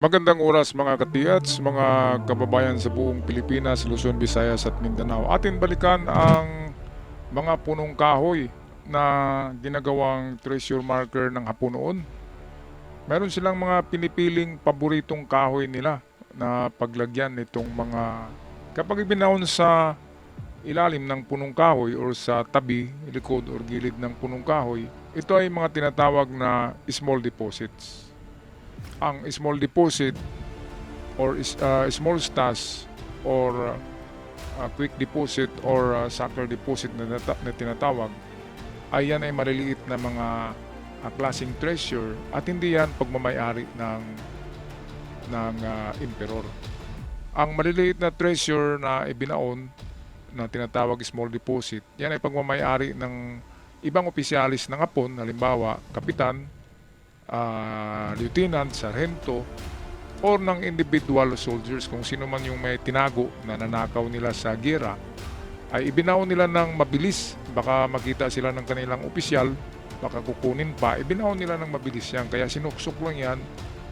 Magandang oras mga katiyats, mga kababayan sa buong Pilipinas, Luzon, Visayas at Mindanao. Atin balikan ang mga punong kahoy na ginagawang treasure marker ng Hapon noon. Meron silang mga pinipiling paboritong kahoy nila na paglagyan nitong mga kapag ibinaon sa ilalim ng punong kahoy or sa tabi, likod or gilid ng punong kahoy, ito ay mga tinatawag na small deposits. Ang small deposit or small stash or quick deposit or sucker deposit na tinatawag ay yan ay maliliit na mga klaseng treasure at hindi yan pagmamayari ng emperor. Ang maliliit na treasure na ibinaon na tinatawag small deposit, yan ay pagmamayari ng ibang opisyalis ng Hapon, halimbawa kapitan, lieutenant, sarhento, or ng individual soldiers kung sino man yung may tinago na nanakaw nila sa giyera ay ibinaon nila ng mabilis. Baka makita sila ng kanilang opisyal, baka kukunin pa, ibinaon nila ng mabilis yan. Kaya sinuksok lang yan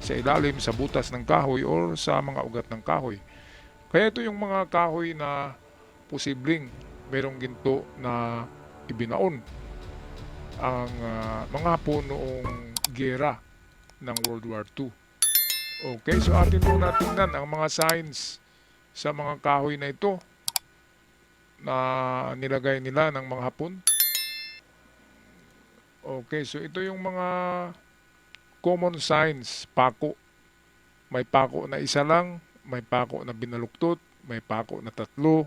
sa ilalim, sa butas ng kahoy or sa mga ugat ng kahoy. Kaya ito yung mga kahoy na posibleng merong ginto na ibinaon ang mga Hapon noong giyera ng World War II. Okay, so atin muna tingnan ang mga signs sa mga kahoy na ito na nilagay nila ng mga Hapon. Okay, so ito yung mga common signs. Pako. May pako na isa lang, may pako na binaluktot, may pako na tatlo.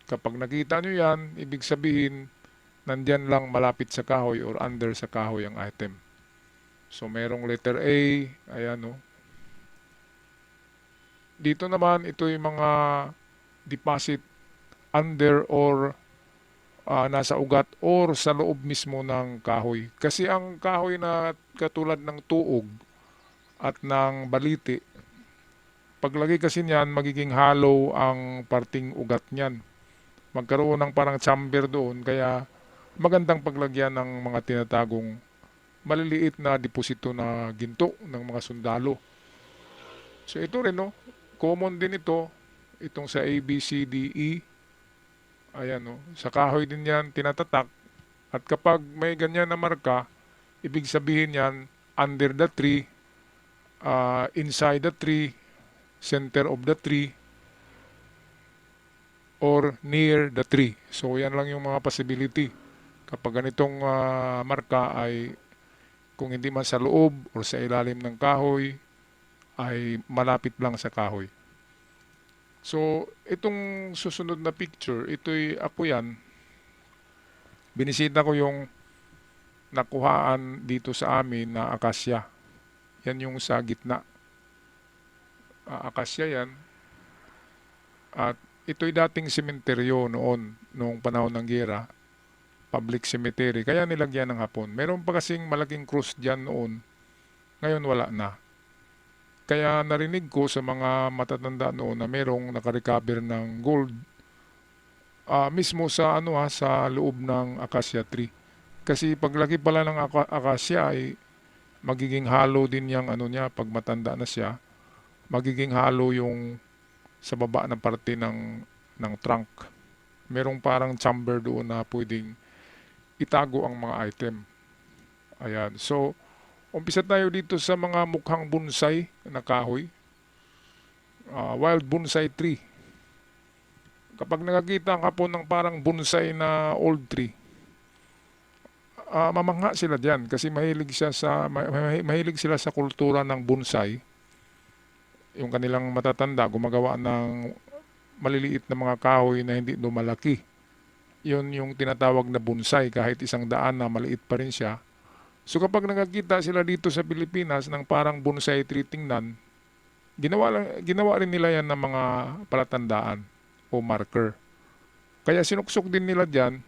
Kapag nakita nyo yan, ibig sabihin, nandyan lang malapit sa kahoy or under sa kahoy ang item. So merong letter A, ayan o. Dito naman, ito yung mga deposit under or nasa ugat or sa loob mismo ng kahoy. Kasi ang kahoy na katulad ng tuog at ng baliti, paglagay kasi niyan, magiging hollow ang parting ugat niyan. Magkaroon ng parang chamber doon, kaya magandang paglagyan ng mga tinatagong maliliit na deposito na ginto ng mga sundalo. So ito rin, no? Common din ito, itong sa A, B, C, D, E. Ayan, no? Sa kahoy din yan tinatatak. At kapag may ganyan na marka, ibig sabihin yan, under the tree, inside the tree, center of the tree, or near the tree. So yan lang yung mga possibility. Kapag ganitong marka ay kung hindi man sa loob o sa ilalim ng kahoy, ay malapit lang sa kahoy. So, itong susunod na picture, ito'y ako yan. Binisita ko yung nakuhaan dito sa amin na akasya. Yan yung sa gitna. Akasya yan. At ito'y dating sementeryo noong panahon ng giyera. Public cemetery. Kaya nilagyan ng Hapon. Meron pa kasing malaking krus dyan noon. Ngayon wala na. Kaya narinig ko sa mga matatanda noon na merong nakarecover ng gold mismo sa sa loob ng acacia tree. Kasi paglaki pala ng acacia ay magiging hollow din yung niya pag matanda na siya. Magiging hollow yung sa baba ng parte ng trunk. Merong parang chamber doon na pwedeng itago ang mga item. Ayan. So, umpisa tayo dito sa mga mukhang bonsai na kahoy. Wild bonsai tree. Kapag nakakita ang Hapon ng parang bonsai na old tree, mamangha sila diyan kasi mahilig sila sa kultura ng bonsai. Yung kanilang matatanda gumagawa ng maliliit na mga kahoy na hindi lumalaki. Yun yung tinatawag na bonsai, kahit 100 na maliit pa rin siya. So kapag nakakita sila dito sa Pilipinas ng parang bonsai tree tingnan, ginawa rin nila yan ng mga palatandaan o marker. Kaya sinuksok din nila dyan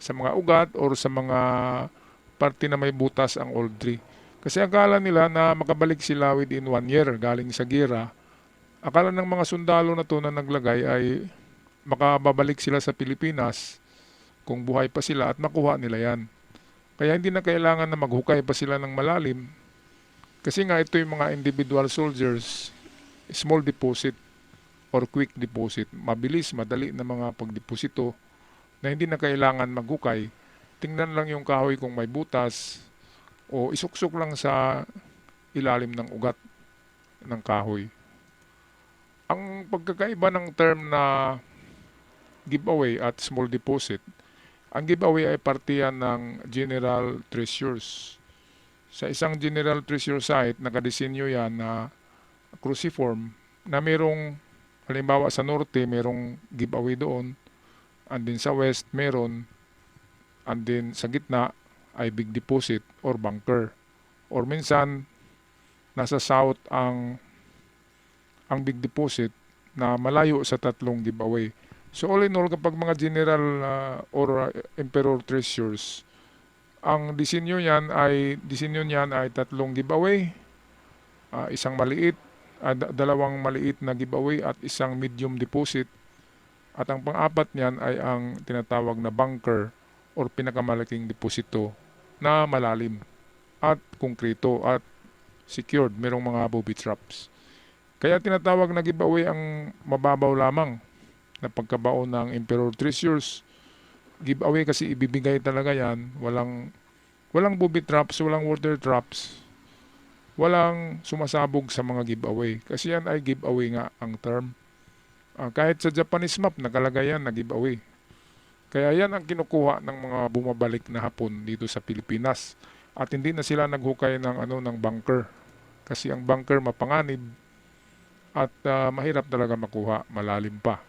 sa mga ugat or sa mga parte na may butas ang old tree. Kasi akala nila na makabalik sila within 1 year galing sa giyera. Akala ng mga sundalo na to na naglagay ay makababalik sila sa Pilipinas kung buhay pa sila at makuha nila yan. Kaya hindi na kailangan na maghukay pa sila ng malalim. Kasi nga ito yung mga individual soldiers, small deposit or quick deposit. Mabilis, madali na mga pagdeposito na hindi na kailangan maghukay. Tingnan lang yung kahoy kung may butas o isuksok lang sa ilalim ng ugat ng kahoy. Ang pagkakaiba ng term na giveaway at small deposit, ang giveaway ay parte yan ng general treasures. Sa isang general treasure site, nakadesinyo yan na cruciform na merong, halimbawa sa norte, merong giveaway doon, and then sa west, meron, and then sa gitna ay big deposit or bunker. Or minsan, nasa south ang big deposit na malayo sa tatlong giveaway. So all in all, kapag mga general or emperor treasures, ang disenyo niyan ay tatlong giveaway, isang maliit, dalawang maliit na giveaway at isang medium deposit. At ang pang-apat niyan ay ang tinatawag na bunker or pinakamalaking deposito na malalim at konkreto at secured, merong mga booby traps. Kaya tinatawag na giveaway ang mababaw lamang na pagkabaon ng Emperor Treasures. Giveaway kasi ibibigay talaga yan. Walang booby traps, walang water traps, walang sumasabog sa mga giveaway. Kasi yan ay giveaway nga ang term. Kahit sa Japanese map, nakalagay yan na giveaway. Kaya yan ang kinukuha ng mga bumabalik na Hapon dito sa Pilipinas. At hindi na sila naghukay ng bunker. Kasi ang bunker mapanganib at mahirap talaga makuha, malalim pa.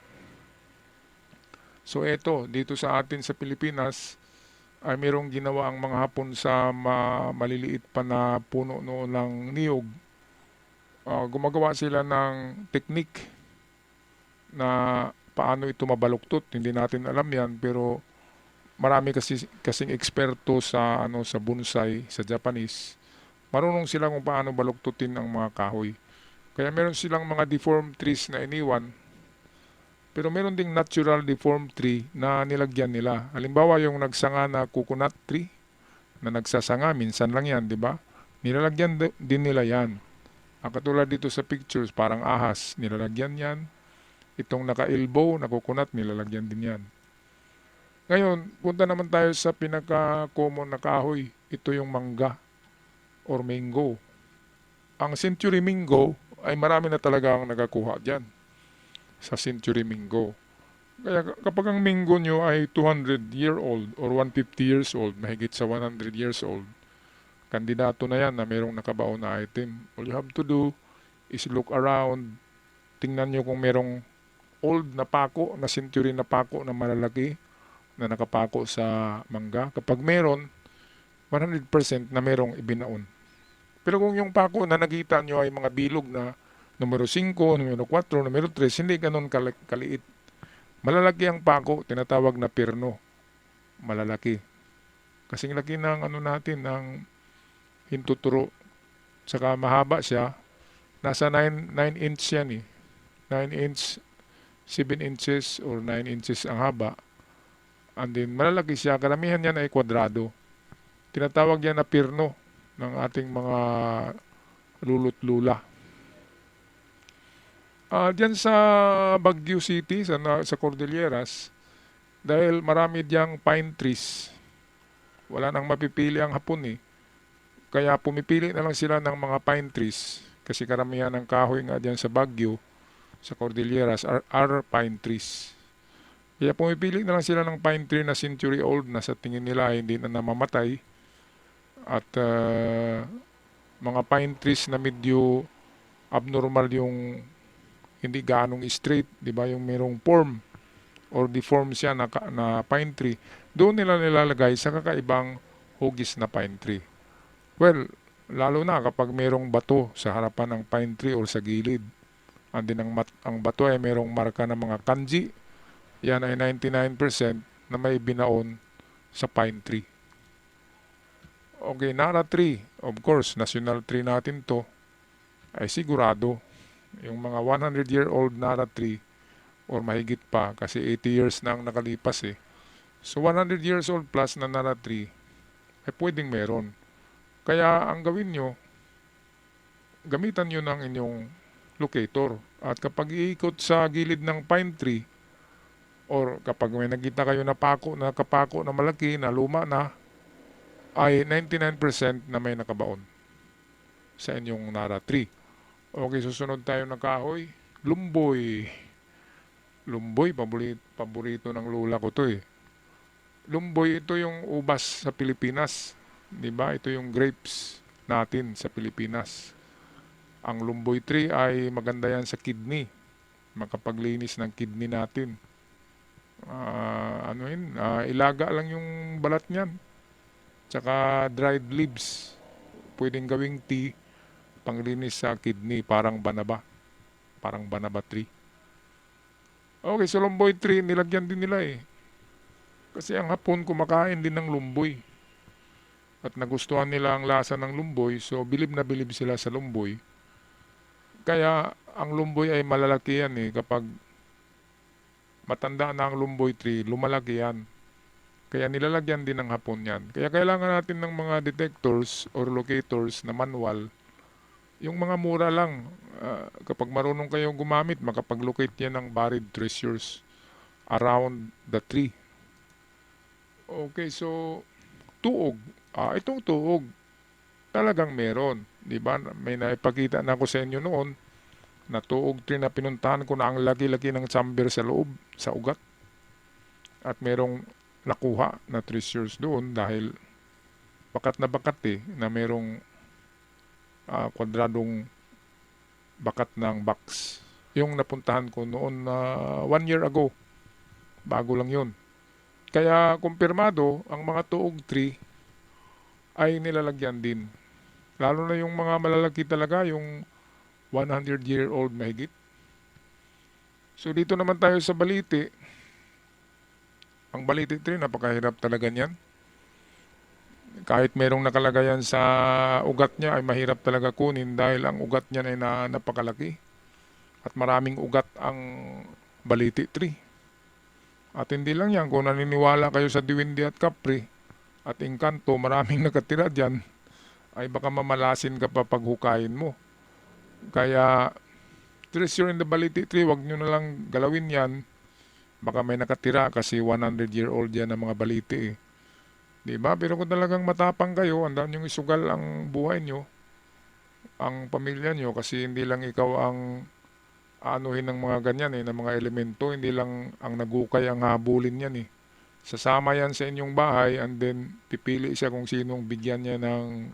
So eto, dito sa atin sa Pilipinas ay mayroong ginawa ang mga Hapon sa maliliit pa na puno noon ng niyog. Gumagawa sila ng technique na paano ito mabaluktot. Hindi natin alam yan, pero marami kasing eksperto sa sa bonsai sa Japanese. Marunong sila kung paano baluktutin ang mga kahoy. Kaya meron silang mga deformed trees na iniwan. Pero meron ding natural deformed tree na nilagyan nila. Halimbawa yung nagsanga na coconut tree na nagsasanga, minsan lang yan, di ba? Nilalagyan din nila yan. Katulad dito sa pictures, parang ahas, nilalagyan yan. Itong naka-elbow na coconut, nilalagyan din yan. Ngayon, punta naman tayo sa pinaka-common na kahoy. Ito yung mangga or mango. Ang century mango ay marami na talaga ang nagakuha dyan sa century mango. Kaya kapag ang mango nyo ay 200-year-old or 150 years old, mahigit sa 100 years old, kandidato na yan na merong nakabaon na item. All you have to do is look around, tingnan nyo kung merong old na pako, na century na pako na malalaki na nakapako sa mangga. Kapag meron, 100% na merong ibinaon. Pero kung yung pako na nakita nyo ay mga bilog na numero 5, numero 4, numero 3, hindi ganun kaliit. Malalaki ang pako, tinatawag na pirno. Malalaki. Kasing laki ng natin, ng hintuturo. Saka mahaba siya. Nasa 9 inch yan eh. 9 inch, 7 inches or 9 inches ang haba. And then malalaki siya. Karamihan yan ay kwadrado. Tinatawag yan na pirno ng ating mga lulot-lula. Diyan sa Baguio City, sa Cordilleras, dahil marami diyang pine trees, wala nang mapipili ang Hapon eh. Kaya pumipili na lang sila ng mga pine trees. Kasi karamihan ng kahoy nga diyan sa Baguio, sa Cordilleras, are pine trees. Kaya pumipili na lang sila ng pine tree na century old na sa tingin nila ay hindi na namamatay. At mga pine trees na medyo abnormal yung hindi ganong straight, di ba? Yung merong form or deform siya na pine tree. Doon nila nilalagay sa kakaibang hugis na pine tree. Well, lalo na kapag merong bato sa harapan ng pine tree or sa gilid. And then ang bato ay merong marka ng mga kanji. Yan ay 99% na may binaon sa pine tree. Okay, Nara tree. Of course, national tree natin to. Ay sigurado. Yung mga 100-year-old Nara tree or mahigit pa kasi 80 years na ang nakalipas eh. So 100 years old plus na Nara tree ay pwedeng meron. Kaya ang gawin nyo, gamitan nyo ng inyong locator. At kapag iikot sa gilid ng pine tree, or kapag may nakita kayo na kapako na malaki, na luma na, ay 99% na may nakabaon sa inyong Nara tree. Okay, susunod tayo ng kahoy. Lumboy. Lumboy, paborito ng lula ko to eh. Lumboy, ito yung ubas sa Pilipinas. Diba? Ito yung grapes natin sa Pilipinas. Ang lumboy tree ay maganda yan sa kidney. Makapaglinis ng kidney natin. Ilaga lang yung balat niyan. Tsaka dried leaves. Pwedeng gawing tea, panglinis sa kidney, parang banaba. Parang banaba tree. Okay, so lumboy tree, nilagyan din nila eh. Kasi ang Hapon kumakain din ng lumboy. At nagustuhan nila ang lasa ng lumboy, so bilib na bilib sila sa lumboy. Kaya ang lumboy ay malalaki yan eh. Kapag matanda na ang lumboy tree, lumalaki yan. Kaya nilalagyan din ng Hapon yan. Kaya kailangan natin ng mga detectors or locators na manual. Yung mga mura lang. Kapag marunong kayong gumamit, makapag-locate yan ng buried treasures around the tree. Okay, so tuog. Itong tuog, talagang meron. Diba? May naipakita na ako sa inyo noon na tuog tree na pinuntahan ko na ang laki-laki ng chamber sa loob, sa ugat. At merong nakuha na treasures doon dahil bakat na bakat eh, na merong kwadradong bakat ng box. Yung napuntahan ko noon 1 year ago. Bago lang yun. Kaya kumpirmado, ang mga tuog tree ay nilalagyan din. Lalo na yung mga malalaki talaga, yung 100-year-old mahigit. So dito naman tayo sa baliti. Ang baliti tree, napakahirap talaga niyan. Kahit merong nakalagayan sa ugat niya ay mahirap talaga kunin dahil ang ugat niya ay napakalaki. At maraming ugat ang baliti tree. At hindi lang yan, kung naniniwala kayo sa Diwindi at Capri at Engkanto, maraming nakatira dyan, ay baka mamalasin ka pa paghukayin mo. Kaya, treasure in the baliti tree, wag nyo na lang galawin yan. Baka may nakatira kasi 100-year-old yan ang mga baliti eh. Diba? Pero kung talagang matapang kayo, andaan yung isugal ang buhay nyo, ang pamilya nyo, kasi hindi lang ikaw ang anuhin ng mga ganyan ng mga elemento, hindi lang ang nagukay ang habulin yan eh. Sasama yan sa inyong bahay and then pipili siya kung sinong bigyan niya ng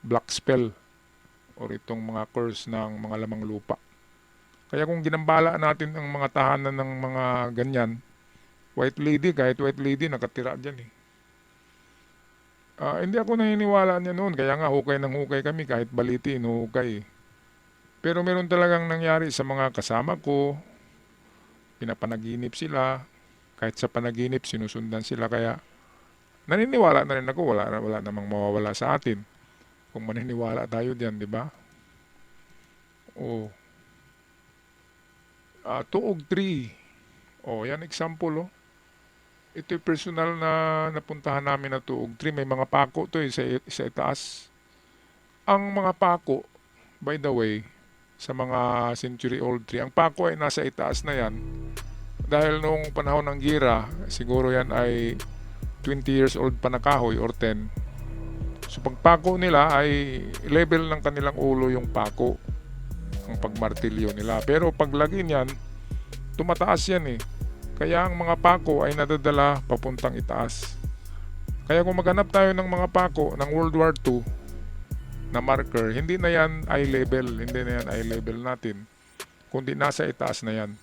black spell or itong mga curse ng mga lamang lupa. Kaya kung ginambala natin ang mga tahanan ng mga ganyan, white lady, kahit white lady nakatira dyan eh. Hindi ako naniniwala niya noon, kaya nga hukay ng hukay kami kahit baliti inuhukay. Pero meron talagang nangyari sa mga kasama ko, pinapanaginip sila, kahit sa panaginip sinusundan sila, kaya naniniwala na rin ako, wala namang mawawala sa atin. Kung maniniwala tayo diyan, di ba? Tuog tree. Yan example Ito yung personal na napuntahan namin na tuog tree. May mga pako to sa itaas. Ang mga pako, by the way, sa mga century-old tree, ang pako ay nasa itaas na yan. Dahil nung panahon ng gira, siguro yan ay 20 years old pa na kahoy or 10. So pagpako nila ay level ng kanilang ulo yung pako, ang pagmartilyo nila. Pero paglagi niyan, tumataas yan eh. Kaya ang mga pako ay nadadala papuntang itaas. Kaya kung maghanap tayo ng mga pako ng World War II na marker, hindi na yan eye level, hindi na yan eye level natin, kundi nasa itaas na yan.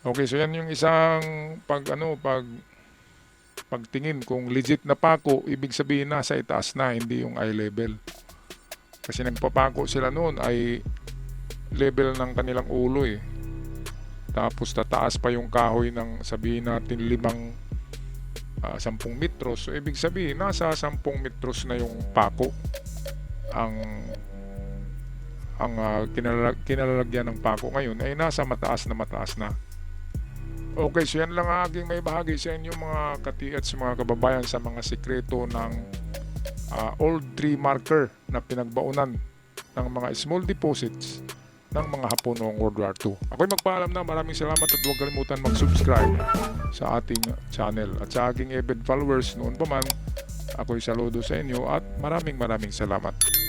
Okay, so yan yung isang pagtingin kung legit na pako, ibig sabihin nasa itaas na, hindi yung eye level. Kasi nagpapako sila noon ay level ng kanilang ulo eh. Tapos tataas pa yung kahoy ng sabihin natin 10 metros. So ibig sabihin nasa 10 metros na yung pako ang kinalalagyan ng pako ngayon ay nasa mataas na. Okay, so yan lang ang aking may bahagi sa inyo mga katiats, mga kababayan, sa mga sikreto ng old tree marker na pinagbaunan ng mga small deposits ng mga Hapon noong World War II. Ako'y magpaalam na, maraming salamat at huwag kalimutan mag-subscribe sa ating channel. At sa aking avid followers noon pa man, ako'y saludo sa inyo at maraming salamat.